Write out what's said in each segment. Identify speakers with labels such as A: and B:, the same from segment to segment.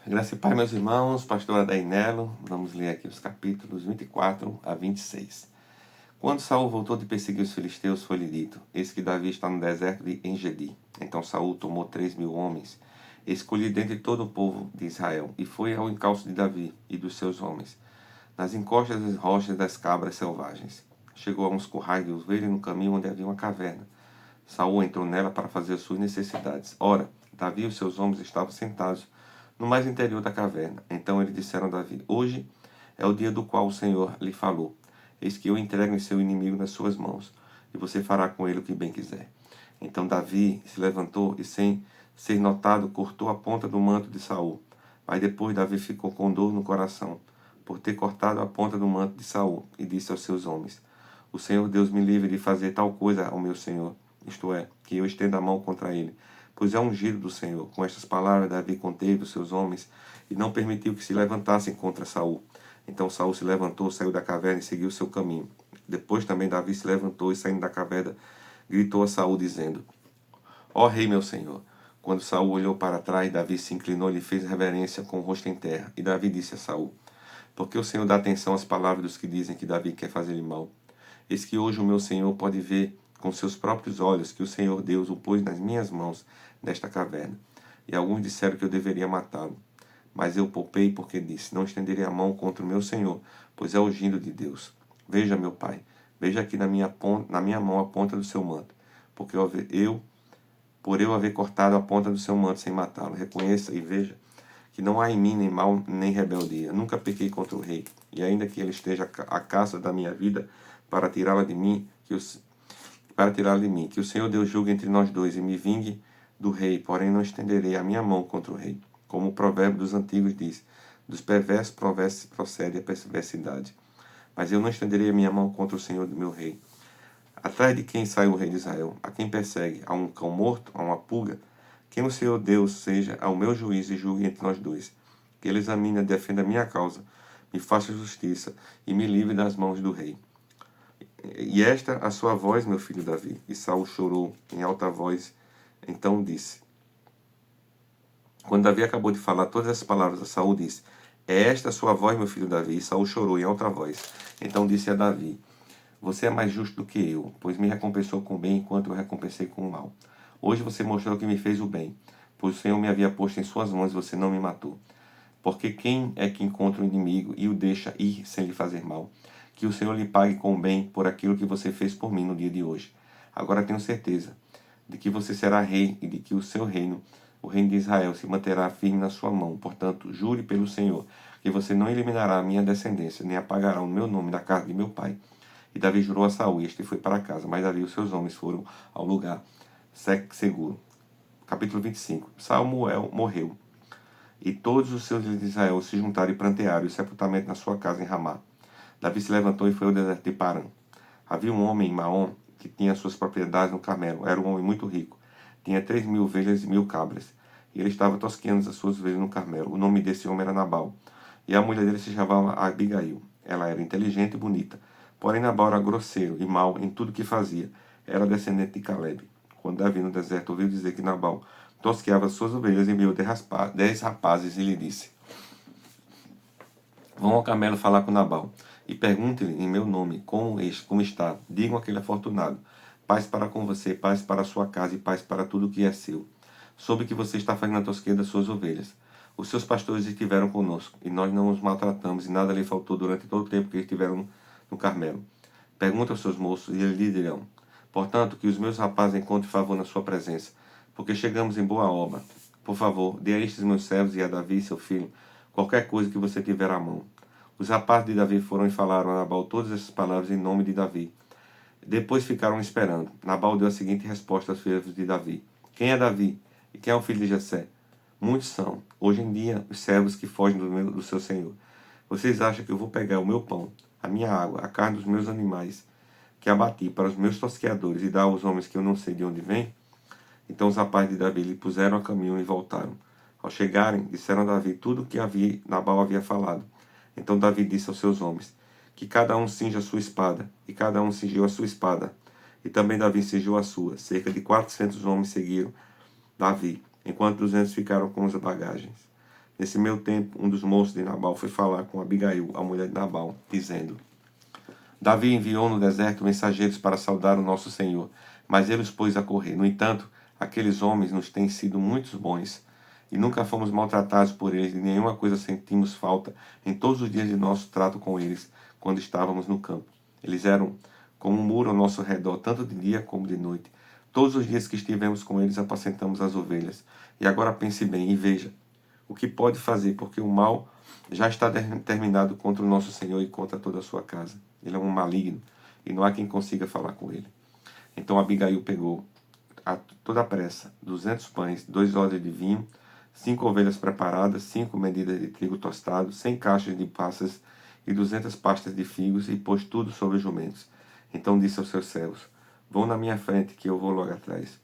A: Graça e paz, meus irmãos, pastor Adainelo, vamos ler aqui os capítulos 24 a 26. Quando Saul voltou de perseguir os filisteus, foi-lhe dito: eis que Davi está no deserto de Engedi. Então Saul tomou 3.000 homens, escolhidos dentre todo o povo de Israel, e foi ao encalço de Davi e dos seus homens, nas encostas das rochas das cabras selvagens. Chegou a uns currais de ovelhas no caminho onde havia uma caverna. Saul entrou nela para fazer as suas necessidades. Ora, Davi e os seus homens estavam sentados no mais interior da caverna. Então eles disseram a Davi: hoje é o dia do qual o Senhor lhe falou. Eis que eu entrego em seu inimigo nas suas mãos, e você fará com ele o que bem quiser. Então Davi se levantou e, sem ser notado, cortou a ponta do manto de Saul. Mas depois Davi ficou com dor no coração, por ter cortado a ponta do manto de Saul, e disse aos seus homens: o Senhor Deus me livre de fazer tal coisa ao meu Senhor, isto é, que eu estenda a mão contra ele, pois é ungido do Senhor. Com estas palavras Davi conteve os seus homens e não permitiu que se levantassem contra Saul. Então Saul se levantou, saiu da caverna e seguiu seu caminho. Depois também Davi se levantou e, saindo da caverna, gritou a Saul, dizendo: ó rei, meu senhor. Quando Saul olhou para trás, Davi se inclinou e lhe fez reverência com o rosto em terra. E Davi disse a Saul: por que o Senhor dá atenção às palavras dos que dizem que Davi quer fazer-lhe mal? Eis que hoje o meu senhor pode ver com seus próprios olhos que o Senhor Deus o pôs nas minhas mãos nesta caverna. E alguns disseram que eu deveria matá-lo. Mas eu poupei, porque disse: não estenderei a mão contra o meu senhor, pois é ungido de Deus. Veja, meu pai, veja aqui na minha mão a ponta do seu manto, porque por eu haver cortado a ponta do seu manto sem matá-lo. Reconheça e veja que não há em mim nem mal nem rebeldia. Nunca pequei contra o rei, e ainda que ele esteja à caça da minha vida para tirá-la de mim, que o Senhor Deus julgue entre nós dois e me vingue do rei, porém não estenderei a minha mão contra o rei. Como o provérbio dos antigos diz: dos perversos procede a perversidade. Mas eu não estenderei a minha mão contra o Senhor do meu rei. Atrás de quem sai o rei de Israel? A quem persegue? A um cão morto? A uma pulga? Quem o Senhor Deus seja ao meu juízo e julgue entre nós dois. Que ele examine e defenda a minha causa, me faça justiça e me livre das mãos do rei. E esta a sua voz, meu filho Davi. E Saul chorou em alta voz. Então disse: quando Davi acabou de falar todas essas palavras, Saul disse: é esta a sua voz, meu filho Davi? E Saul chorou em alta voz. Então disse a Davi: você é mais justo do que eu, pois me recompensou com o bem enquanto eu recompensei com o mal. Hoje você mostrou que me fez o bem, pois o Senhor me havia posto em suas mãos e você não me matou. Porque quem é que encontra o inimigo e o deixa ir sem lhe fazer mal? Que o Senhor lhe pague com o bem por aquilo que você fez por mim no dia de hoje. Agora tenho certeza de que você será rei e de que o seu reino, o reino de Israel, se manterá firme na sua mão. Portanto, jure pelo Senhor que você não eliminará a minha descendência, nem apagará o meu nome da casa de meu pai. E Davi jurou a Saul, e este foi para casa. Mas Davi e os seus homens foram ao lugar seguro. Capítulo 25. Samuel morreu, e todos os seus de Israel se juntaram e prantearam o sepultamento na sua casa em Ramá. Davi se levantou e foi ao deserto de Parã. Havia um homem em Maom que tinha suas propriedades no Carmelo. Era um homem muito rico. Tinha 3.000 ovelhas e 1.000 cabras. E ele estava tosqueando as suas ovelhas no Carmelo. O nome desse homem era Nabal. E a mulher dele se chamava Abigail. Ela era inteligente e bonita. Porém Nabal era grosseiro e mau em tudo que fazia. Era descendente de Caleb. Quando Davi no deserto ouviu dizer que Nabal tosqueava suas ovelhas, enviou 10 rapazes e lhe disse: vão ao Carmelo falar com Nabal e pergunte-lhe em meu nome como está. Digam àquele afortunado: paz para com você, paz para a sua casa e paz para tudo que é seu. Soube que você está fazendo a tosqueira das suas ovelhas. Os seus pastores estiveram conosco e nós não os maltratamos e nada lhe faltou durante todo o tempo que estiveram no Carmelo. Pergunta aos seus moços e eles lhe dirão: portanto, que os meus rapazes encontrem favor na sua presença, porque chegamos em boa obra. Por favor, dê a estes meus servos e a Davi, seu filho, qualquer coisa que você tiver à mão. Os rapazes de Davi foram e falaram a Nabal todas essas palavras em nome de Davi. Depois ficaram esperando. Nabal deu a seguinte resposta aos filhos de Davi: quem é Davi? E quem é o filho de Jessé? Muitos são, hoje em dia, os servos que fogem do seu senhor. Vocês acham que eu vou pegar o meu pão, a minha água, a carne dos meus animais, que abati para os meus tosqueadores, e dar aos homens que eu não sei de onde vêm? Então os rapazes de Davi lhe puseram a caminho e voltaram. Ao chegarem, disseram a Davi tudo o que Nabal havia falado. Então Davi disse aos seus homens: que cada um cinja a sua espada. E cada um cingiu a sua espada. E também Davi cingiu a sua. Cerca de 400 homens seguiram Davi, enquanto 200 ficaram com as bagagens. Nesse meio tempo, um dos moços de Nabal foi falar com Abigail, a mulher de Nabal, dizendo: Davi enviou no deserto mensageiros para saudar o nosso Senhor, mas ele os pôs a correr. No entanto, aqueles homens nos têm sido muito bons, e nunca fomos maltratados por eles, e nenhuma coisa sentimos falta em todos os dias de nosso trato com eles, quando estávamos no campo. Eles eram como um muro ao nosso redor, tanto de dia como de noite. Todos os dias que estivemos com eles, apacentamos as ovelhas. E agora pense bem e veja o que pode fazer, porque o mal já está determinado contra o nosso Senhor e contra toda a sua casa. Ele é um maligno e não há quem consiga falar com ele. Então Abigail pegou a toda a pressa 200 pães, 2 odres de vinho, 5 ovelhas preparadas, 5 medidas de trigo tostado, 100 caixas de passas e 200 pastas de figos, e pôs tudo sobre os jumentos. Então disse aos seus servos: Vão na minha frente, que eu vou logo atrás.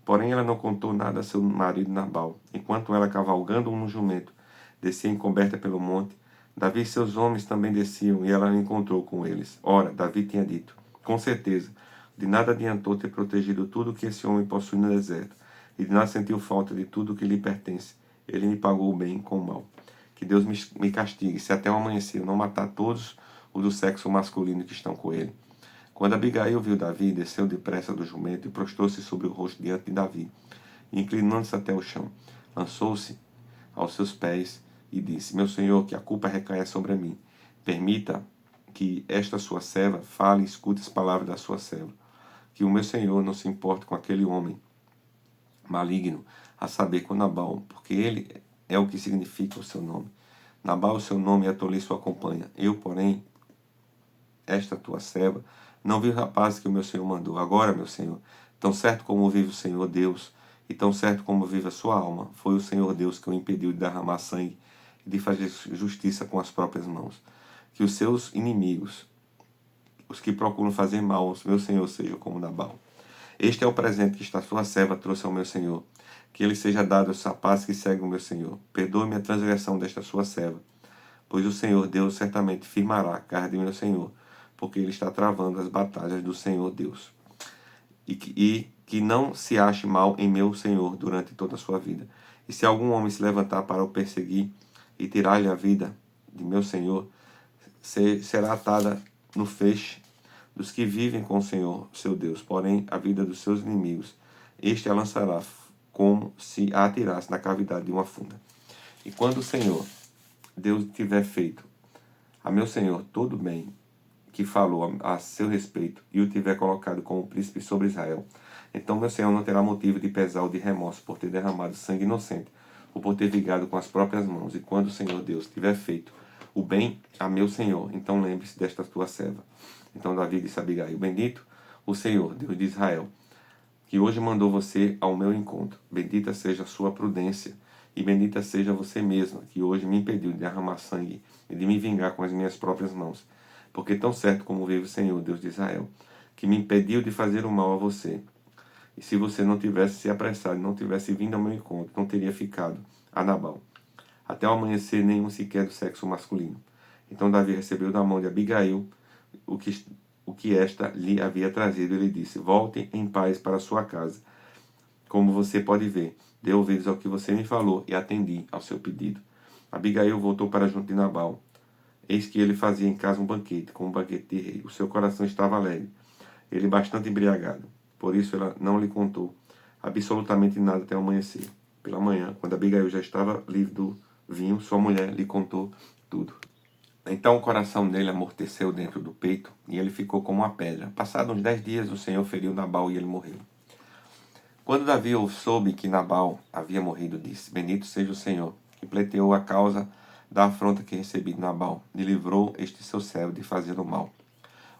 A: Porém ela não contou nada a seu marido Nabal. Enquanto ela, cavalgando no jumento, descia encoberta pelo monte, Davi e seus homens também desciam, e ela a encontrou com eles. Ora, Davi tinha dito: Com certeza, de nada adiantou ter protegido tudo que esse homem possui no deserto, e de nada sentiu falta de tudo que lhe pertence. Ele me pagou o bem com o mal. Que Deus me castigue, se até o amanhecer eu não matar todos os do sexo masculino que estão com ele. Quando Abigail viu Davi, desceu depressa do jumento e prostrou-se sobre o rosto diante de Davi, e inclinando-se até o chão, lançou-se aos seus pés e disse: Meu senhor, que a culpa recaia sobre mim. Permita que esta sua serva fale e escute as palavras da sua serva. Que o meu senhor não se importe com aquele homem maligno, a saber, com Nabal, porque ele é o que significa o seu nome. Nabal, o seu nome, e a tolice o acompanha. Eu, porém, esta tua serva, não vi o rapaz que o meu senhor mandou. Agora, meu senhor, tão certo como vive o Senhor Deus, e tão certo como vive a sua alma, foi o Senhor Deus que o impediu de derramar sangue e de fazer justiça com as próprias mãos. Que os seus inimigos, os que procuram fazer mal ao meu senhor, sejam como Nabal. Este é o presente que esta sua serva trouxe ao meu senhor. Que ele seja dado aos rapazes que seguem o meu senhor. Perdoe-me a transgressão desta sua serva, pois o Senhor Deus certamente firmará a carne de meu senhor, porque ele está travando as batalhas do Senhor Deus. E que não se ache mal em meu senhor durante toda a sua vida. E se algum homem se levantar para o perseguir e tirar-lhe a vida de meu senhor, será atada no feixe dos que vivem com o Senhor, seu Deus. Porém, a vida dos seus inimigos, este a lançará como se a atirasse na cavidade de uma funda. E quando o Senhor Deus tiver feito a meu senhor todo bem que falou a seu respeito, e o tiver colocado como príncipe sobre Israel, então meu senhor não terá motivo de pesar ou de remorso por ter derramado sangue inocente, ou por ter vigado com as próprias mãos. E quando o Senhor Deus tiver feito o bem a meu senhor, então lembre-se desta tua serva. Então Davi disse a Abigail: Bendito o Senhor, Deus de Israel, que hoje mandou você ao meu encontro. Bendita seja a sua prudência, e bendita seja você mesma, que hoje me impediu de derramar sangue e de me vingar com as minhas próprias mãos. Porque tão certo como vive o Senhor, Deus de Israel, que me impediu de fazer o mal a você. E se você não tivesse se apressado e não tivesse vindo ao meu encontro, não teria ficado a Nabal. Até o amanhecer, nenhum sequer do sexo masculino. Então Davi recebeu da mão de Abigail o que esta lhe havia trazido. Ele disse: Volte em paz para sua casa. Como você pode ver, dei ouvidos ao que você me falou e atendi ao seu pedido. Abigail voltou para junto de Nabal. Eis que ele fazia em casa um banquete, como um banquete de rei. O seu coração estava alegre, ele bastante embriagado. Por isso ela não lhe contou absolutamente nada até o amanhecer. Pela manhã, quando Abigail já estava livre do vinho, sua mulher lhe contou tudo. Então o coração dele amorteceu dentro do peito, e ele ficou como uma pedra. Passados uns 10 dias, o Senhor feriu Nabal e ele morreu. Quando Davi soube que Nabal havia morrido, disse: Bendito seja o Senhor, que pleiteou a causa da afronta que recebi de Nabal, e livrou este seu servo de fazer o mal.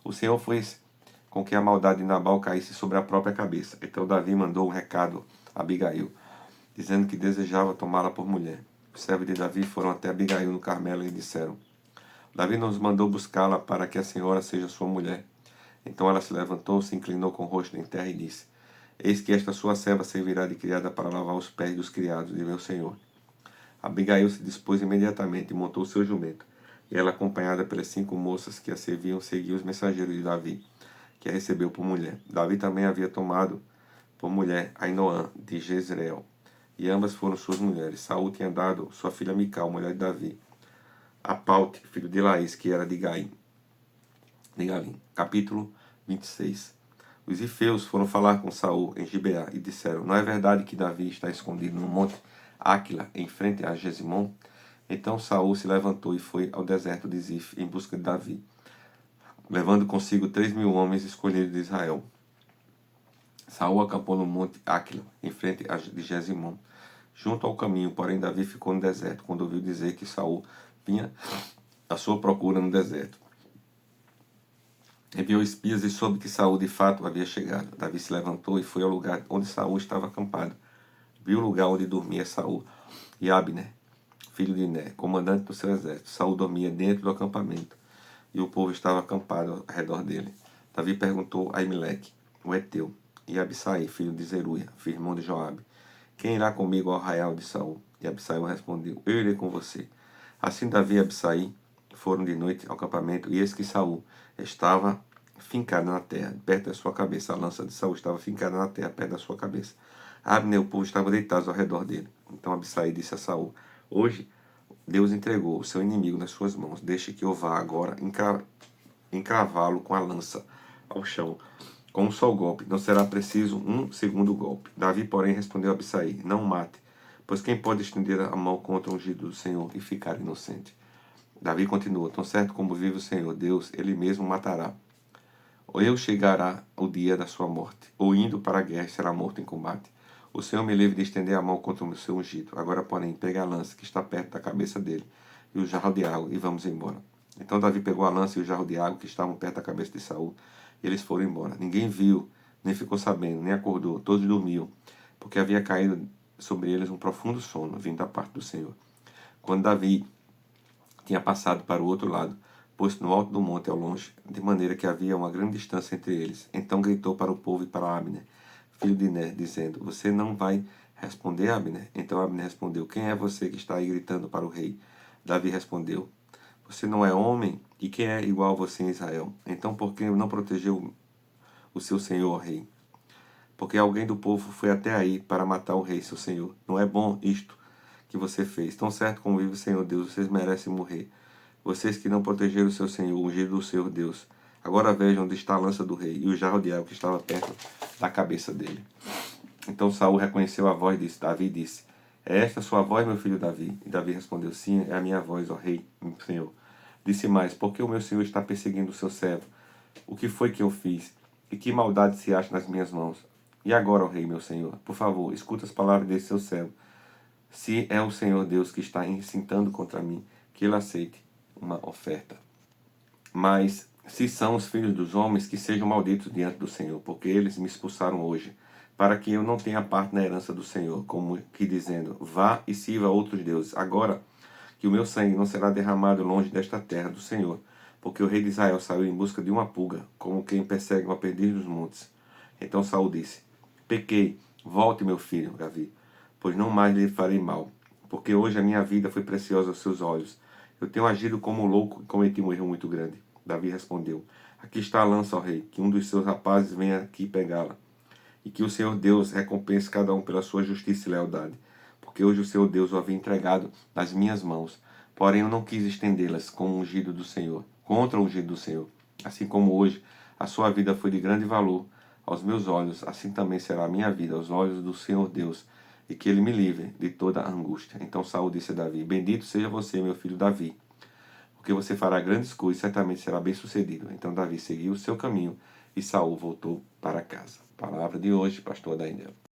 A: O Senhor fez com que a maldade de Nabal caísse sobre a própria cabeça. Então Davi mandou um recado a Abigail, dizendo que desejava tomá-la por mulher. Os servos de Davi foram até Abigail no Carmelo e disseram: Davi nos mandou buscá-la para que a senhora seja sua mulher. Então ela se levantou, se inclinou com o rosto em terra e disse: Eis que esta sua serva servirá de criada para lavar os pés dos criados de meu senhor. Abigail se dispôs imediatamente e montou seu jumento. E ela, acompanhada pelas 5 moças que a serviam, seguiu os mensageiros de Davi, que a recebeu por mulher. Davi também havia tomado por mulher Ainoã de Jezreel, e ambas foram suas mulheres. Saul tinha dado sua filha Mical, mulher de Davi, a Paute, filho de Laís, que era de Galim. Capítulo 26. Os ifeus foram falar com Saul em Gibeá e disseram: Não é verdade que Davi está escondido no monte Áquila, em frente a Gesimon? Então Saul se levantou e foi ao deserto de Zif em busca de Davi, levando consigo 3.000 homens escolhidos de Israel. Saul acampou no monte Áquila, em frente de Gesimon, junto ao caminho, porém Davi ficou no deserto, quando ouviu dizer que Saul vinha à sua procura no deserto. Enviou espias e soube que Saul de fato havia chegado. Davi se levantou e foi ao lugar onde Saul estava acampado. Viu o lugar onde dormia Saul e Abner, filho de Ner, comandante do seu exército. Saul dormia dentro do acampamento e o povo estava acampado ao redor dele. Davi perguntou a Aimeleque, o Eteu, e Abissai, filho de Zeruia, irmão de Joabe: Quem irá comigo ao arraial de Saul? E Abissai respondeu: Eu irei com você. Assim Davi e Abissai foram de noite ao acampamento, e eis que Saul estava fincado na terra, perto da sua cabeça. A lança de Saul estava fincada na terra, perto da sua cabeça. Abner e o povo estavam deitados ao redor dele. Então Abissai disse a Saul: Hoje Deus entregou o seu inimigo nas suas mãos. Deixe que eu vá agora encravá-lo com a lança ao chão, com um só golpe. Não será preciso um segundo golpe. Davi, porém, respondeu a Abissai: Não o mate, pois quem pode estender a mão contra o ungido do Senhor e ficar inocente? Davi continuou: Tão certo como vive o Senhor Deus, ele mesmo matará. Ou eu chegará o dia da sua morte, ou indo para a guerra será morto em combate. O Senhor me livre de estender a mão contra o seu ungido. Agora, porém, pegue a lança que está perto da cabeça dele e o jarro de água, e vamos embora. Então Davi pegou a lança e o jarro de água que estavam perto da cabeça de Saul, e eles foram embora. Ninguém viu, nem ficou sabendo, nem acordou. Todos dormiam, porque havia caído sobre eles um profundo sono, vindo da parte do Senhor. Quando Davi tinha passado para o outro lado, posto no alto do monte ao longe, de maneira que havia uma grande distância entre eles. Então gritou para o povo e para Abner, filho de Ner, dizendo: Você não vai responder, Abner? Então Abner respondeu: Quem é você que está aí gritando para o rei? Davi respondeu: Você não é homem? E quem é igual a você em Israel? Então por que não protegeu o seu senhor, rei? Porque alguém do povo foi até aí para matar o rei, seu senhor. Não é bom isto que você fez. Tão certo como vive o Senhor Deus, vocês merecem morrer. Vocês que não protegeram o seu Senhor, o ungido do Senhor Deus. Agora vejam onde está a lança do rei e o jarro de água que estava perto da cabeça dele. Então Saul reconheceu a voz de Davi e disse: É esta sua voz, meu filho Davi? E Davi respondeu: Sim, é a minha voz, ó rei, meu senhor. Disse mais: Por que o meu senhor está perseguindo o seu servo? O que foi que eu fiz? E que maldade se acha nas minhas mãos? E agora, ó rei, meu senhor, por favor, escuta as palavras desse seu servo. Se é o Senhor Deus que está incitando contra mim, que ele aceite uma oferta. Mas se são os filhos dos homens, que sejam malditos diante do Senhor, porque eles me expulsaram hoje, para que eu não tenha parte na herança do Senhor, como que dizendo: Vá e sirva a outros deuses. Agora que o meu sangue não será derramado longe desta terra do Senhor, porque o rei de Israel saiu em busca de uma pulga, como quem persegue uma perdiz dos montes. Então Saul disse: Pequei, volte, meu filho, Davi, pois não mais lhe farei mal, porque hoje a minha vida foi preciosa aos seus olhos. Eu tenho agido como louco e cometi um erro muito grande. Davi respondeu: Aqui está a lança, ó rei, que um dos seus rapazes venha aqui pegá-la, e que o Senhor Deus recompense cada um pela sua justiça e lealdade, porque hoje o Senhor Deus o havia entregado nas minhas mãos. Porém eu não quis estendê-las com o ungido do Senhor, contra o ungido do Senhor. Assim como hoje a sua vida foi de grande valor aos meus olhos, assim também será a minha vida aos olhos do Senhor Deus, e que ele me livre de toda a angústia. Então Saul disse a Davi: Bendito seja você, meu filho Davi, porque você fará grandes coisas e certamente será bem sucedido. Então Davi seguiu o seu caminho e Saul voltou para casa. Palavra de hoje, pastor Daniel.